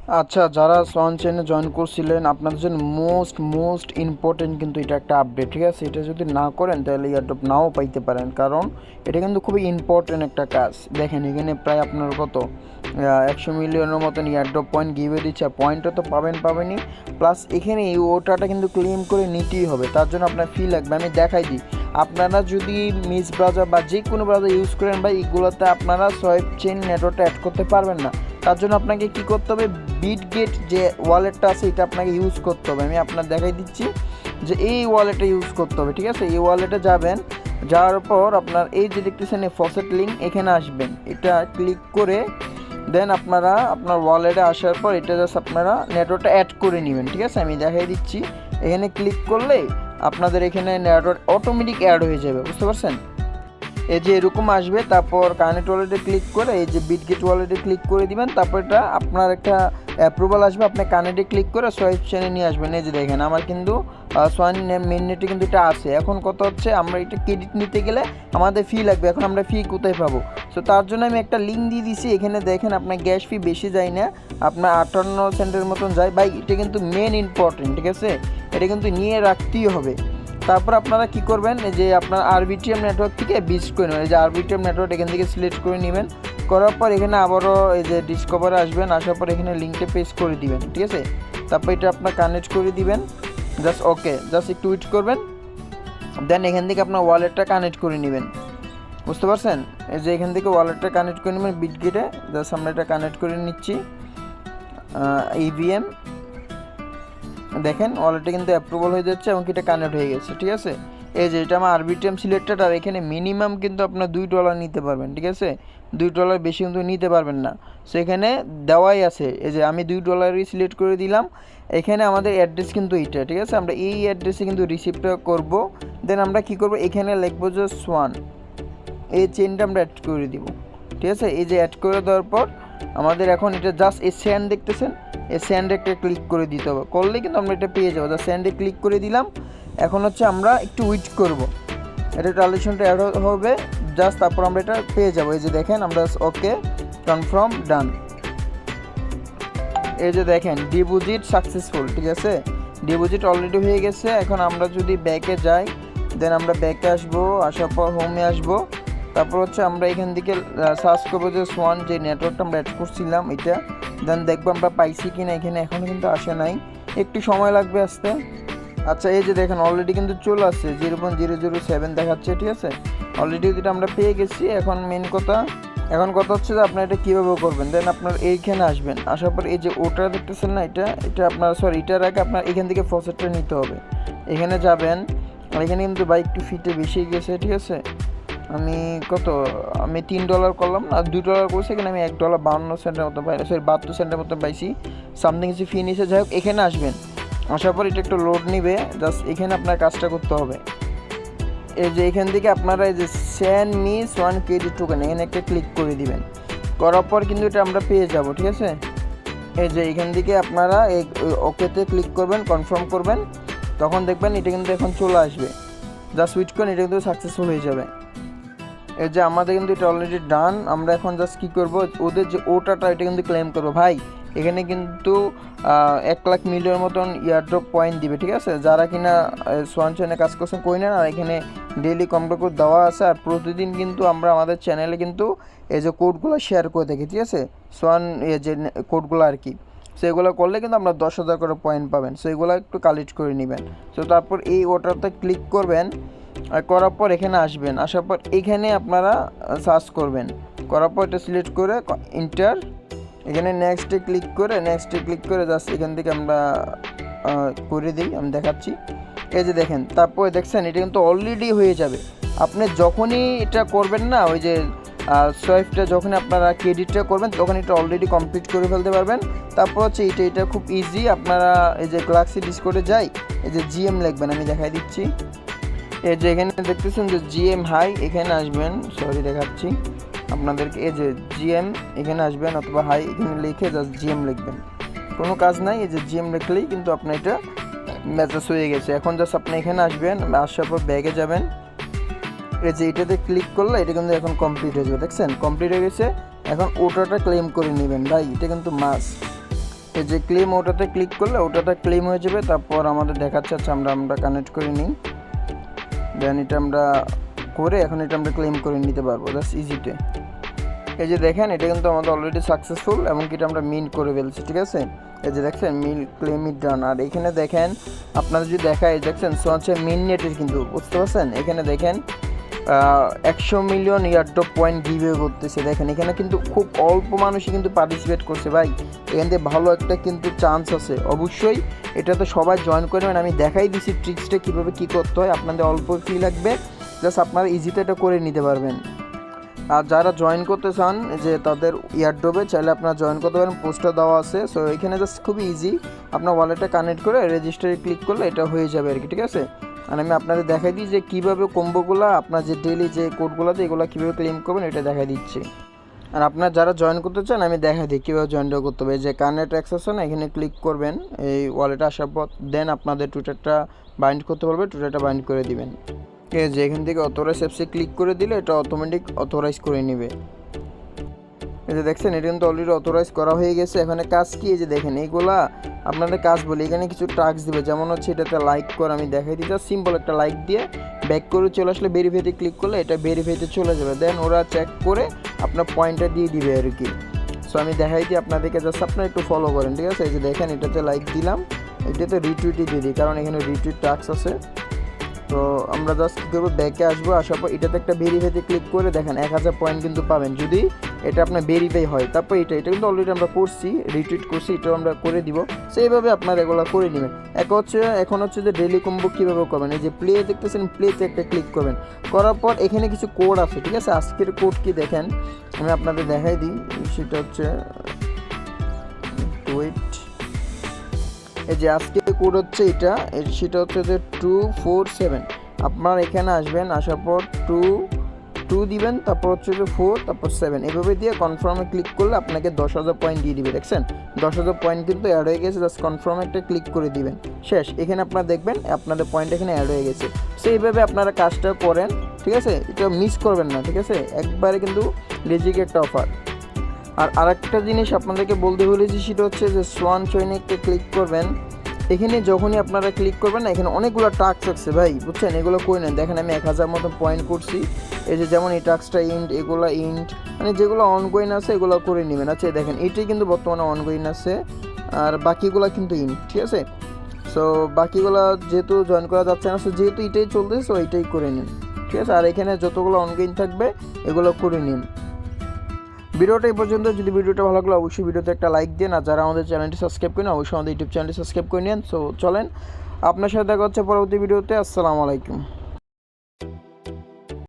আচ্ছা, যারা সোয়ান চেনে জয়েন করছিলেন আপনাদের জন্য মোস্ট ইম্পর্টেন্ট কিন্তু এটা একটা আপডেট, ঠিক আছে? এটা যদি না করেন তাহলে এয়ারড্রপ নাও পাইতে পারেন, কারণ এটা কিন্তু খুবই ইম্পর্টেন্ট একটা কাজ। দেখেন এখানে প্রায় আপনার কত 100 মিলিয়নের মতন এয়ারড্রপ পয়েন্ট গিভে দিচ্ছে, আর পয়েন্টটা তো পাবেনই, প্লাস এখানে এই ওটাটা কিন্তু ক্লেম করে নিতেই হবে। তার জন্য আপনার ফি লাগবে, আমি দেখাই দিই। আপনারা যদি মিস ব্রাউজার বা যে কোনো ব্রাউজার ইউজ করেন বা এগুলোতে আপনারা সোয়াইপ চেইন নেটওয়ার্কটা অ্যাড করতে পারবেন না। তার জন্য আপনাকে কী করতে হবে, বিটগেট যে ওয়ালেটটা আছে এটা আপনাকে ইউজ করতে হবে। আমি আপনার দেখাই দিচ্ছি যে এই ওয়ালেটটা ইউজ করতে হবে, ঠিক আছে? এই ওয়ালেটে যাবেন, যাওয়ার পর আপনার এই যে দেখতেছেন এই ফসেট লিঙ্ক, এখানে আসবেন, এটা ক্লিক করে দেন আপনারা আপনার ওয়ালেটে আসার পর এটা জাস্ট আপনারা নেটওয়ার্কটা অ্যাড করে নেবেন, ঠিক আছে? আমি দেখাই দিচ্ছি, এখানে ক্লিক করলে আপনাদের এখানে নেটওয়ার্ক অটোমেটিক অ্যাড হয়ে যাবে, বুঝতে পারছেন? এই যে এরকম আসবে, তারপর কানেক্ট ওয়ালেটে ক্লিক করে এই যে বিটগেট ওয়ালেটে ক্লিক করে দিবেন, তারপর এটা আপনার একটা অ্যাপ্রুভাল আসবে, আপনি কানেক্টে ক্লিক করে সোয়াইপ চেনে নিয়ে আসবেন। এই যে দেখেন আমার কিন্তু সোয়ান মেন নেটে কিন্তু এটা আছে। এখন কত হচ্ছে, আমরা এটা ক্রেডিট নিতে গেলে আমাদের ফি লাগবে, এখন আমরা ফি কোথায় পাবো? সো তার জন্য আমি একটা লিঙ্ক দিয়ে দিছি, এখানে দেখেন আপনার গ্যাস ফি বেশি যায় না, আপনার 58 সেন্টের মতন যায়। ভাই এটা কিন্তু মেন ইম্পর্টেন্ট, ঠিক আছে? এটা কিন্তু নিয়ে রাখতেই হবে। তারপর আপনারা কি করবেন, এই যে আপনার আরবিটিএম নেটওয়ার্ক থেকে বিস্ট করে নেবেন, এই যে আরবিটিএম নেটওয়ার্ক এখান থেকে সিলেক্ট করে নেবেন। করার পর এখানে আবারও এই যে ডিসকভারে আসবেন, আসার পর এখানে লিঙ্কটা পেস্ট করে দিবেন, ঠিক আছে? তারপর এটা আপনার কানেক্ট করে দিবেন, জাস্ট ওকে, জাস্ট একটু ওয়েট করবেন। দেন এখান থেকে আপনার ওয়ালেটটা কানেক্ট করে নেবেন, বুঝতে পারছেন? এই যে এখান থেকে ওয়ালেটটা কানেক্ট করে নেবেন বিটগেটে, জাস্ট আমরা এটা কানেক্ট করে নিচ্ছি। ইভিএম দেখেন ওয়ালেটে কিন্তু অ্যাপ্রুভাল হয়ে যাচ্ছে এবং এটা কানেক্ট হয়ে গেছে, ঠিক আছে? এই যে এটা আমার আরবিটিএম সিলেক্টেড, আর এখানে মিনিমাম কিন্তু আপনার $2 নিতে পারবেন, ঠিক আছে? $2 বেশি কিন্তু নিতে পারবেন না, সেখানে দেওয়াই আছে। এই যে আমি $2ই সিলেক্ট করে দিলাম। এখানে আমাদের অ্যাড্রেস কিন্তু এইটা, ঠিক আছে? আমরা এই অ্যাড্রেসে কিন্তু রিসিভটা করব। দেন আমরা কি করব, এখানে লিখবো যে সোয়ান, এই চেনটা আমরা অ্যাড করে দিব, ঠিক আছে? এই যে অ্যাড করে দেওয়ার পর আমাদের এখন এটা জাস্ট এই স্যান্ড দেখতেছেন, এই স্যান্ডে একটা ক্লিক করে দিতে হবে, করলে কিন্তু আমরা এটা পেয়ে যাবো। জাস্ট স্যান্ডে ক্লিক করে দিলাম। এখন হচ্ছে আমরা একটু ওয়েট করব, এটা ট্রানজেকশনটা অ্যাড হবে, জাস্ট তারপর আমরা এটা পেয়ে যাবো। এই যে দেখেন আমরা ওকে কনফার্ম ডান, এই যে দেখেন ডিপোজিট সাকসেসফুল, ঠিক আছে? ডিপোজিট অলরেডি হয়ে গেছে। এখন আমরা যদি ব্যাকে যাই, দেন আমরা ব্যাকে আসবো, আসার পর হোমে আসবো, তারপর হচ্ছে আমরা এখান থেকে সার্চ করবো যে সোয়ান যে নেটওয়ার্কটা আমরা অ্যাড করছিলাম এটা, দেন দেখবো আমরা পাইছি কি না। এখানে এখনও কিন্তু আসে নাই, একটু সময় লাগবে আসতে। আচ্ছা এই যে দেখেন অলরেডি কিন্তু চলে আসছে 0.007 দেখাচ্ছে, ঠিক আছে? অলরেডি এটা আমরা পেয়ে গেছি। এখন কথা হচ্ছে যে আপনার এটা কীভাবে করবেন। দেন আপনার এইখানে আসবেন, আসার পর এই যে ওটা দেখতেছেন না, এটা আপনার এটার আগে আপনার এখান থেকে ফসেটটা নিতে হবে। এখানে যাবেন, আর এখানে কিন্তু বাইক একটু ফিতে বেশি গেছে, ঠিক আছে? আমি $3 করলাম না, $2 করছি, এখানে আমি $1.52 মতো পাই, 72 সেন্টের মতো পাইছি, সামথিং কিছু ফি নিয়েছে। যাই হোক এখানে আসবেন, আসার পর এটা একটু লোড নিবে, জাস্ট এখানে আপনার কাজটা করতে হবে। এই যে এখান থেকে আপনারা এই যে send me swan credit token, এখানে একটা ক্লিক করে দিবেন, করার পর কিন্তু এটা আমরা পেয়ে যাব, ঠিক আছে? এই যে এখান থেকে আপনারা এই ওকেতে ক্লিক করবেন, কনফার্ম করবেন, তখন দেখবেন এটা কিন্তু এখন চলে আসবে। জাস্ট সুইচ করেন, এটা কিন্তু সাকসেসফুল হয়ে যাবে। এই যে আমাদের কিন্তু এটা অলরেডি ডান। আমরা এখন জাস্ট কী করবো, ওদের যে ওটাটা এটা কিন্তু ক্লেম করবো। ভাই এখানে কিন্তু 1 লাখ মিলিয়নের মতন ইয়ারড্রপ পয়েন্ট দিবে, ঠিক আছে? যারা কিনা সোয়ান চ্যানেলে কাজ করছেন করে নেন, আর এখানে ডেইলি কমপ্লিট কোড দেওয়া আছে, আর প্রতিদিন কিন্তু আমরা আমাদের চ্যানেলে কিন্তু এই যে কোডগুলো শেয়ার করে থাকি, ঠিক আছে? সোয়ান যে কোডগুলো আর কি, সেগুলো করলে কিন্তু আমরা 10,000 করে পয়েন্ট পাবেন। সেগুলো একটু কালেক্ট করে নেবেন। তো তারপর এই ওটাতে ক্লিক করবেন, আর করার পর এখানে আসবেন, আসার পর এখানে আপনারা সার্চ করবেন, করার পর এটা সিলেক্ট করে ইন্টার, এখানে নেক্সটে ক্লিক করে জাস্ট এখান থেকে আমরা করে দিই, আমি দেখাচ্ছি। এই যে দেখেন, তারপরে দেখছেন এটা কিন্তু অলরেডি হয়ে যাবে। আপনি যখনই এটা করবেন না, ওই যে সোয়াইপটা যখন আপনারা ক্রেডিটটা করবেন, তখন এটা অলরেডি কমপ্লিট করে ফেলতে পারবেন। তারপর হচ্ছে এটা খুব ইজি। আপনারা এই যে গ্যালাক্সি ডিসকর্ডে যাই, এই যে জিএম লিখবেন, আমি দেখাই দিচ্ছি। এই যে এখানে দেখতেছেন যে জিএম হাই, এখানে আসবেন, দেখাচ্ছি আপনাদেরকে। এই যে জিএম এখানে আসবেন, অথবা হাই এখানে লিখে জাস্ট জিএম লিখবেন, কোনো কাজ নাই। এই যে জিএম লিখলেই কিন্তু আপনার এটা মেসেজ হয়ে গেছে। এখন জাস্ট আপনি এখানে আসবেন, আসার পর ব্যাগে যাবেন, এই যে এটাতে ক্লিক করলে এটা কিন্তু এখন কমপ্লিট হয়ে যাবে। দেখছেন কমপ্লিট হয়ে গেছে। এখন ওটাটা ক্লেম করে নেবেন ভাই, এটা কিন্তু মাস্ট। এই যে ক্লেম ওটাতে ক্লিক করলে ওটাতে ক্লেম হয়ে যাবে। তারপর আমাদের দেখাচ্ছে আচ্ছা আমরা কানেক্ট করে নিই, দেন এটা আমরা করে এখন এটা আমরা ক্লেম করে নিতে পারবো জাস্ট ইজিতে। এই যে দেখেন এটা কিন্তু আমাদের অলরেডি সাকসেসফুল এবং এটা আমরা মিন্ট করে ফেলছি, ঠিক আছে। এই যে দেখছেন মিল ক্লেম ইট ডান। আর এখানে দেখেন আপনারা যদি দেখায় দেখছেন সো হচ্ছে মিন নেটের কিন্তু বুঝতে পারছেন, এখানে দেখেন 100 মিলিয়ন ইয়ারড্রপ পয়েন্ট গিভওয়ে করতেছে। দেখেন এখানে কিন্তু খুব অল্প মানুষই কিন্তু পার্টিসিপেট করছে ভাই, এখান থেকে ভালো একটা কিন্তু চান্স আছে। অবশ্যই এটাতে সবাই জয়েন করবেন, আমি দেখাই দিছি ট্রিক্সটা কীভাবে কী করতে হয়। আপনাদের অল্প ফি লাগবে, জাস্ট আপনারা ইজিতে এটা করে নিতে পারবেন। আর যারা জয়েন করতে চান যে তাদের ইয়ারড্রপে চাইলে আপনারা জয়েন করতে পারেন, পোস্টার দেওয়া আছে। সো এখানে জাস্ট খুবই ইজি, আপনার ওয়ালেটে কানেক্ট করে রেজিস্টারে ক্লিক করলে এটা হয়ে যাবে আর কি, ঠিক আছে। আর আমি আপনাদের দেখাই দিই যে কীভাবে কম্বোগুলো আপনার যে ডেলি যে কোডগুলোতে এগুলো কীভাবে ক্লেম করবেন এটা দেখাই দিচ্ছি। আর আপনার যারা জয়েন করতে চান আমি দেখাই দিই কীভাবে জয়েনটা করতে হবে। যে কানেক্ট অ্যাক্সেস না এখানে ক্লিক করবেন, এই ওয়ালেটে আসার পর দেন আপনাদের টুইটারটা বাইন্ড করতে পারবে, টুইটারটা বাইন্ড করে দিবেন। ঠিক আছে, এখান থেকে অথরাইজ অ্যাপসে ক্লিক করে দিলে এটা অটোমেটিক অথরাইজ করে নেবে। এই যে দেখছেন এটা কিন্তু অলরেডি অথরাইজ করা হয়ে গেছে। এখানে কাজ কি, এই যে দেখেন এইগুলা আপনাদের কাজ বলি, এখানে কিছু টাস্ক দিবে, যেমন হচ্ছে এটাতে লাইক করে আমি দেখাই দিই, সিম্পল একটা লাইক দিয়ে ব্যাক করে চলে আসলে ভেরিফাইতে ক্লিক করলে এটা ভেরিফাইতে চলে যাবে। দেন ওরা চেক করে আপনার পয়েন্টটা দিয়ে দিবে আর কি। সো আমি দেখাই দিই আপনাদেরকে, জাস্ট আপনারা একটু ফলো করেন, ঠিক আছে। এই যে দেখেন এটাতে লাইক দিলাম, এটাতে রিটুইটই দিয়ে দিই কারণ এখানে রিটুইট টাস্ক আছে। তো আমরা জাস্ট কী করবো, ব্যাকে আসবো, আসার পর এটাতে একটা ভেরিফাইতে ক্লিক করে দেখেন 1000 পয়েন্ট কিন্তু পাবেন যদি এটা আপনার ভেরিফাই হয়। তারপর এটা কিন্তু অলরেডি আমরা করছি, রিটুইট করছি, এটাও আমরা করে দিব। সো এইভাবে আপনারা এগুলো করে নেবেন। এখন হচ্ছে যে ডেলি কম্বো কীভাবে করবেন, এই যে প্লে দেখতেছেন, প্লেতে একটা ক্লিক করবেন, করার পর এখানে কিছু কোড আছে, ঠিক আছে। আজকের কোড কি দেখেন আমি আপনাদের দেখাই দিই, সেটা হচ্ছে ওয়েট, এই যে আজকে কোড হচ্ছে এটা, সেটা হচ্ছে যে 247। আপনার এখানে আসবেন, আসার পর 2 দিবেন, তারপর হচ্ছে যে 4, তারপর 7, এভাবে দিয়ে কনফার্মে ক্লিক করলে আপনাকে 10,000 পয়েন্ট দিয়ে দিবে। দেখছেন 10,000 পয়েন্ট কিন্তু অ্যাড হয়ে গেছে, জাস্ট কনফার্মে একটা ক্লিক করে দিবেন, শেষ। এখানে আপনারা দেখবেন আপনাদের পয়েন্ট এখানে অ্যাড হয়ে গেছে। সো এইভাবে আপনারা কাজটা করেন, ঠিক আছে, এটা মিস করবেন না, ঠিক আছে, একবারে কিন্তু লেজিক একটা অফার। আর আরেকটা জিনিস আপনাদেরকে বলতে বলেছি, সেটা হচ্ছে যে সোয়ান চয়নিককে ক্লিক করবেন। এখানে যখনই আপনারা ক্লিক করবেন না, এখানে অনেকগুলো টাস্ক আছে ভাই, বুঝছেন, এগুলো করে নেন। দেখেন আমি 1000 মতো পয়েন্ট করছি, এই যে যেমন এই টাস্কটা ইন্ট, এগুলো ইন্ট, মানে যেগুলো অনগোয়িং আছে এগুলো করে নেবেন। আচ্ছা দেখেন এটাই কিন্তু বর্তমানে অনগোয়িং আছে, আর বাকিগুলো কিন্তু ইন্ট, ঠিক আছে। সো বাকিগুলো যেহেতু জয়েন করা যাচ্ছে না, সো যেহেতু এটাই চলতেছে সো এইটাই করে নিন, ঠিক আছে। আর এখানে যতগুলো অনগোয়িং থাকবে এগুলো করে নিন। ভিডিওটা এই পর্যন্ত। যদি ভিডিওটা ভালো লাগলো অবশ্যই ভিডিওতে একটা লাইক দিন, আর যারা আমাদের চ্যানেলটি সাবস্ক্রাইব করেন অবশ্যই আমাদের ইউটিউব চ্যানেলটি সাবস্ক্রাইব করে নিন। সো চলেন, আপনার সাথে দেখা হচ্ছে পরবর্তী ভিডিওতে। আসসালামু আলাইকুম।